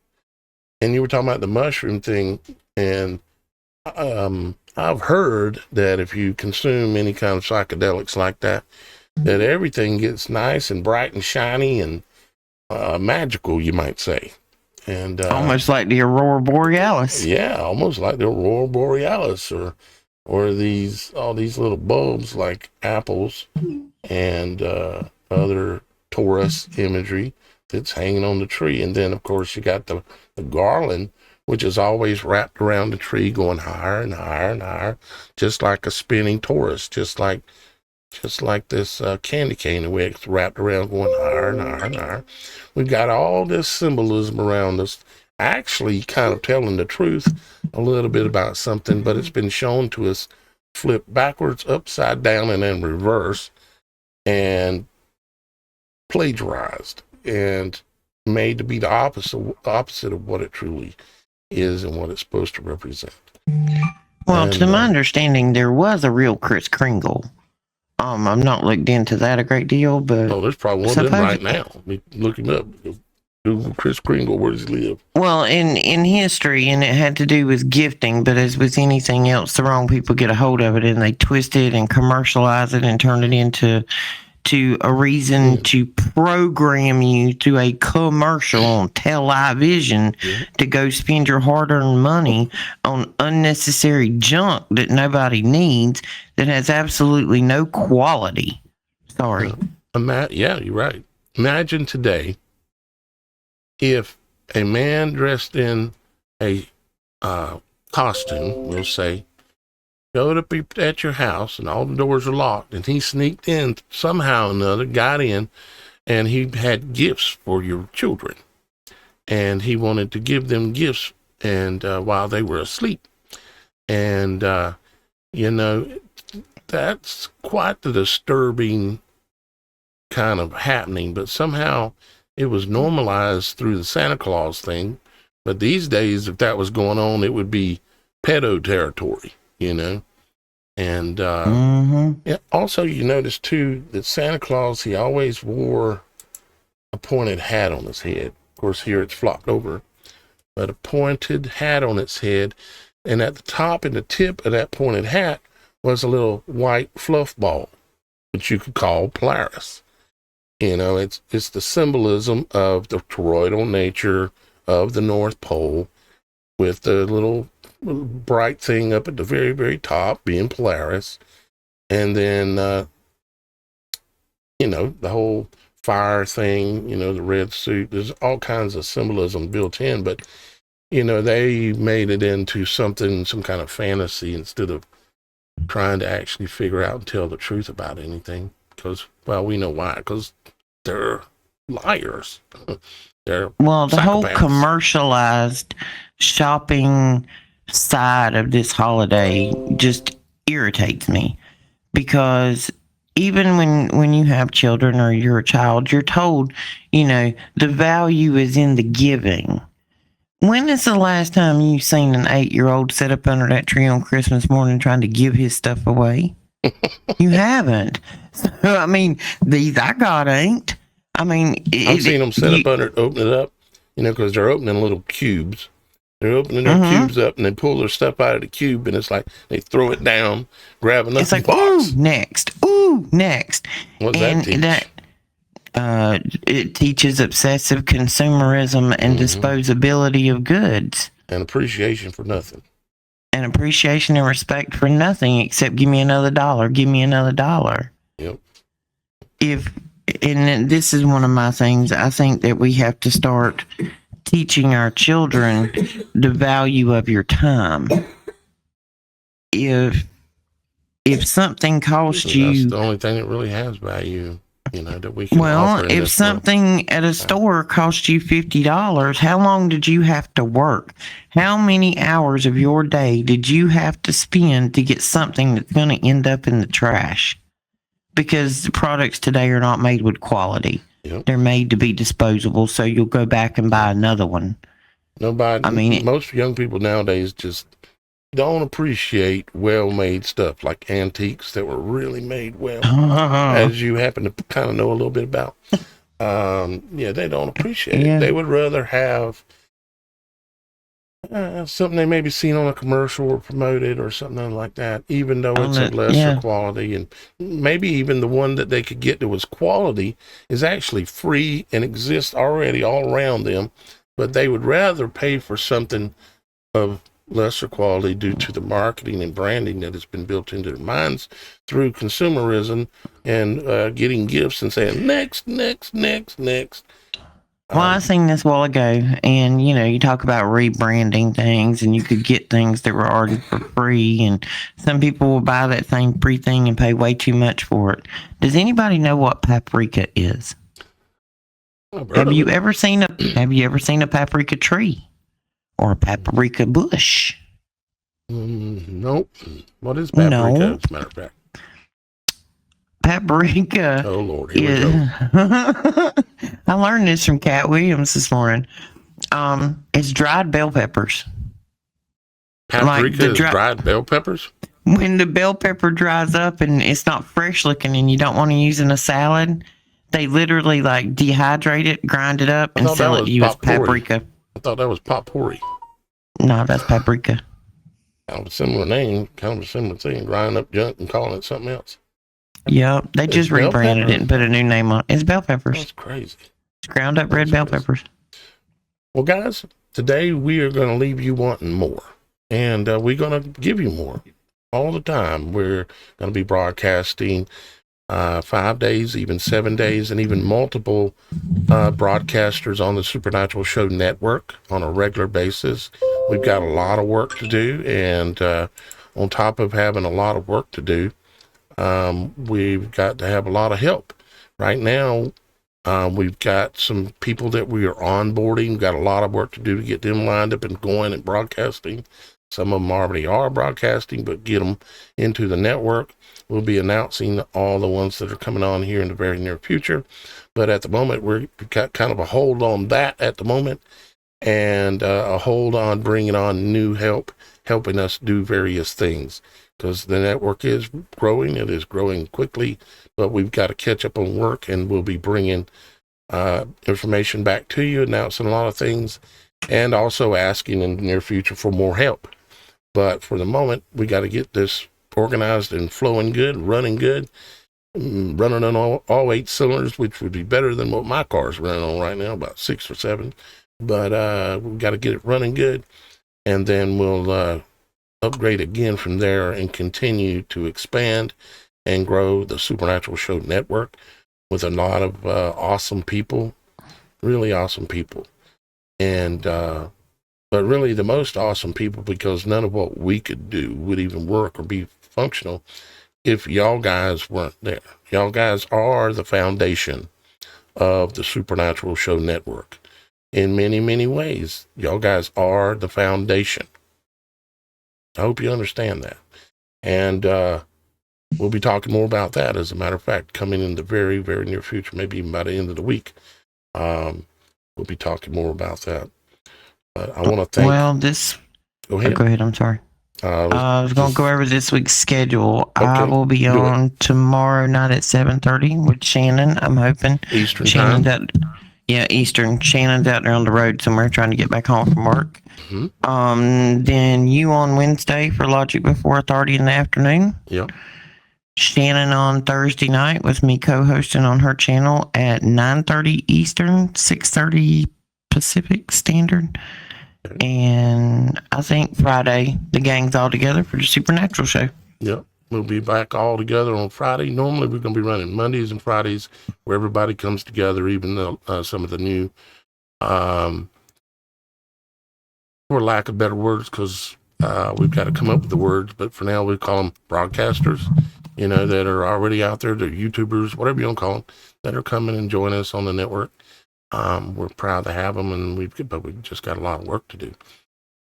And you were talking about the mushroom thing, and I've heard that if you consume any kind of psychedelics like that, that everything gets nice and bright and shiny and magical, you might say. And almost like the Aurora Borealis. Yeah, almost like the Aurora Borealis, or all these little bulbs like apples and other Taurus imagery that's hanging on the tree. And then, of course, you got the garland, which is always wrapped around the tree, going higher and higher and higher, just like a spinning Taurus, just like this candy cane the way it's wrapped around, going higher and higher and higher. We've got all this symbolism around us, actually kind of telling the truth a little bit about something, but it's been shown to us flipped backwards, upside down, and then reverse, and plagiarized and made to be the opposite of what it truly is and what it's supposed to represent. Well, to my understanding, there was a real Kris Kringle. I've not looked into that a great deal, but there's probably one of them right now. Look him up. Google Kris Kringle. Where does he live? Well, in history, and it had to do with gifting, but as with anything else, the wrong people get a hold of it and they twist it and commercialize it and turn it into a reason to program you to a commercial on television to go spend your hard-earned money on unnecessary junk that nobody needs, that has absolutely no quality. Sorry. Yeah, you're right. Imagine today if a man dressed in a costume, we'll say, showed up at your house and all the doors are locked, and he sneaked in somehow or another, got in, and he had gifts for your children, and he wanted to give them gifts and while they were asleep. And that's quite the disturbing kind of happening, but somehow it was normalized through the Santa Claus thing. But these days, if that was going on, it would be pedo territory, And yeah, also, you notice too that Santa Claus, he always wore a pointed hat on his head. Of course, here it's flopped over, but a pointed hat on its head, and at the top and the tip of that pointed hat was a little white fluff ball, which you could call Polaris. It's the symbolism of the toroidal nature of the North Pole, with the little bright thing up at the very, very top being Polaris. And then, the whole fire thing, the red suit, there's all kinds of symbolism built in, but, they made it into some kind of fantasy instead of trying to actually figure out and tell the truth about anything. Because, well, we know why, because they're liars. They're the whole commercialized shopping side of this holiday just irritates me, because even when you have children or you're a child, you're told, the value is in the giving. When is the last time you've seen an 8-year-old sit up under that tree on Christmas morning trying to give his stuff away? You haven't. So, these I got ain't. I've seen them sit up under it, open it up, you know, because they're opening little cubes. They're opening their cubes up and they pull their stuff out of the cube and it's like they throw it down, grab another It's like, box. ooh, next. Ooh, next. What does that teach? It teaches obsessive consumerism and disposability of goods. And appreciation for nothing. And appreciation and respect for nothing except give me another dollar. Give me another dollar. Yep. And this is one of my things. I think that we have to start teaching our children the value of your time. If something costs you, that's the only thing that really has value, you know, that we can well, offer in if this something world. at a store costs you $50, how long did you have to work? How many hours of your day did you have to spend to get something that's going to end up in the trash? Because the products today are not made with quality. Yep. They're made to be disposable, so you'll go back and buy another one. Most young people nowadays just don't appreciate well-made stuff, like antiques that were really made well, as you happen to kind of know a little bit about. They don't appreciate it. They would rather have something they maybe seen on a commercial or promoted or something like that, even though it's of lesser quality, and maybe even the one that they could get that was quality is actually free and exists already all around them, but they would rather pay for something of lesser quality due to the marketing and branding that has been built into their minds through consumerism and getting gifts and saying next. Well, I seen this a while ago, and you talk about rebranding things, and you could get things that were already for free, and some people will buy that same free thing and pay way too much for it. Does anybody know what paprika is? Have you ever seen a paprika tree or a paprika bush? Nope. What is paprika? No. As a matter of fact. Paprika. Oh Lord, here we go. I learned this from Cat Williams this morning. It's dried bell peppers. Paprika is dried bell peppers? When the bell pepper dries up and it's not fresh looking and you don't want to use in a salad, they literally dehydrate it, grind it up, and sell it to you as paprika. I thought that was potpourri. No, that's paprika. Kind of a similar name, kind of a similar thing, grinding up junk and calling it something else. Yep, they just rebranded it and put a new name on it. It's bell peppers. That's crazy. It's ground up red bell peppers. Well, guys, today we are going to leave you wanting more. And we're going to give you more all the time. We're going to be broadcasting 5 days, even 7 days, and even multiple broadcasters on the Supernatural Show network on a regular basis. We've got a lot of work to do, and on top of having a lot of work to do, we've got to have a lot of help. Right now, we've got some people that we are onboarding. We've got a lot of work to do to get them lined up and going and broadcasting. Some of them already are broadcasting, but get them into the network. We'll be announcing all the ones that are coming on here in the very near future. But at the moment, we've got kind of a hold on that at the moment, and a hold on bringing on new help, helping us do various things. Because the network is growing. It is growing quickly, but we've got to catch up on work, and we'll be bringing information back to you, announcing a lot of things, and also asking in the near future for more help. But for the moment, we got to get this organized and flowing good, running good, running on all 8 cylinders, which would be better than what my car's running on right now, about 6 or 7. But we've got to get it running good, and then we'll upgrade again from there and continue to expand and grow the Supernatural Show network with a lot of awesome people, really awesome people. And but really the most awesome people, because none of what we could do would even work or be functional if y'all guys weren't there. Y'all guys are the foundation of the Supernatural Show network in many, many ways. Y'all guys are the foundation. I hope you understand that. And we'll be talking more about that, as a matter of fact, coming in the very, very near future, maybe even by the end of the week. We'll be talking more about that. But I want to thank... Go ahead. Go ahead, I'm sorry. I was going to go over this week's schedule. Okay, I will be on tomorrow night at 7:30 with Shannon. I'm hoping Eastern time. Yeah, Eastern. Shannon's out there on the road somewhere trying to get back home from work. Then you on Wednesday for Logic Before Authority in the afternoon. Yep. Shannon on Thursday night with me co-hosting on her channel at 9:30 Eastern, 6:30 Pacific Standard. And I think Friday, the gang's all together for the Supernatural show. Yep. We'll be back all together on Friday. Normally, we're going to be running Mondays and Fridays where everybody comes together, even though some of the new, for lack of better words, because we've got to come up with the words, but for now, we call them broadcasters, that are already out there. They're YouTubers, whatever you want to call them, that are coming and joining us on the network. We're proud to have them, and we've just got a lot of work to do.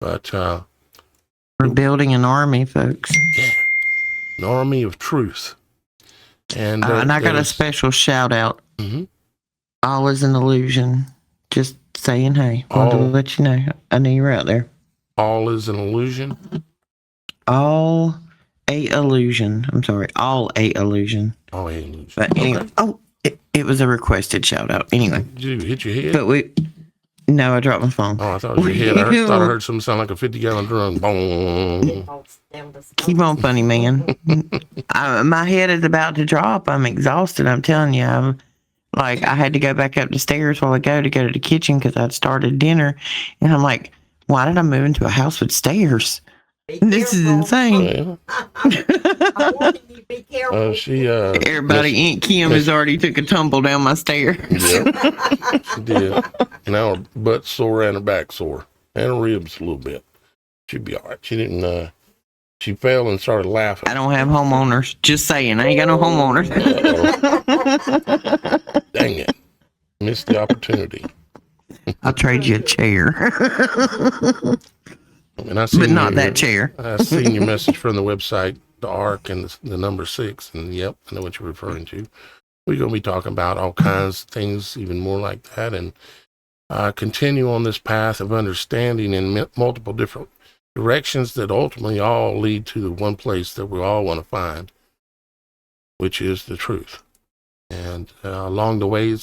But we're building an army, folks. Yeah, an army of truth. And I got a special shout out. All is an illusion. Just saying, hey, wanted to let you know. I knew you were out there. All is an illusion. All a illusion. I'm sorry, all a illusion. All a illusion. But anyway, it was a requested shout out. Anyway, did you hit your head? But no, I dropped my phone. Oh, I thought it was your head. I thought I heard something sound like a 50-gallon drum. Boom. Keep on, funny man. My head is about to drop. I'm exhausted. I'm telling you. I had to go back up the stairs while I go to the kitchen because I'd started dinner, and I'm like, why did I move into a house with stairs? This is insane. I wanted you to be careful. Everybody, Aunt Kim has already took a tumble down my stairs. Yep, she did. Now her butt's sore and her back sore, and her ribs a little bit. She'd be all right. She didn't. She fell and started laughing. I don't have homeowners. Just saying, I ain't got no homeowners. Dang it! Missed the opportunity. I'll trade you a chair. And but not that chair. I seen your message from the website, the ARC and the number 6, and yep, I know what you're referring to. We're going to be talking about all kinds of things, even more like that, and continue on this path of understanding in multiple different directions that ultimately all lead to the one place that we all want to find, which is the truth. And along the way,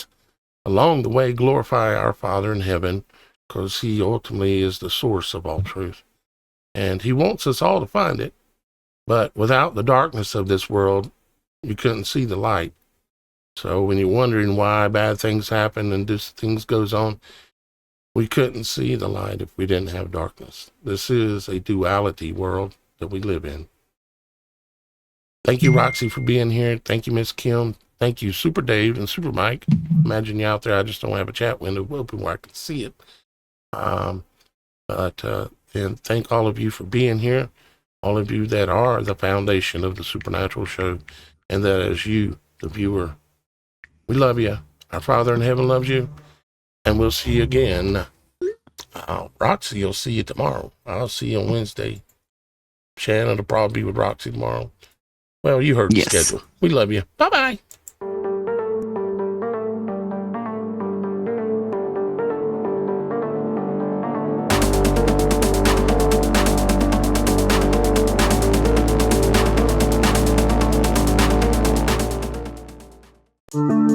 glorify our Father in heaven, because he ultimately is the source of all truth. And he wants us all to find it. But without the darkness of this world, you couldn't see the light. So when you're wondering why bad things happen and this things goes on, we couldn't see the light if we didn't have darkness. This is a duality world that we live in. Thank you, Roxy, for being here. Thank you, Miss Kim. Thank you, Super Dave and Super Mike. Imagine you out there. I just don't have a chat window open where I can see it. And thank all of you for being here. All of you that are the foundation of the Supernatural Show, and that as you, the viewer, we love you. Our Father in heaven loves you, and we'll see you again. Roxy, you'll see you tomorrow. I'll see you on Wednesday. Shannon will probably be with Roxy tomorrow. Well, you heard the schedule. We love you. Bye-bye. Mm-hmm.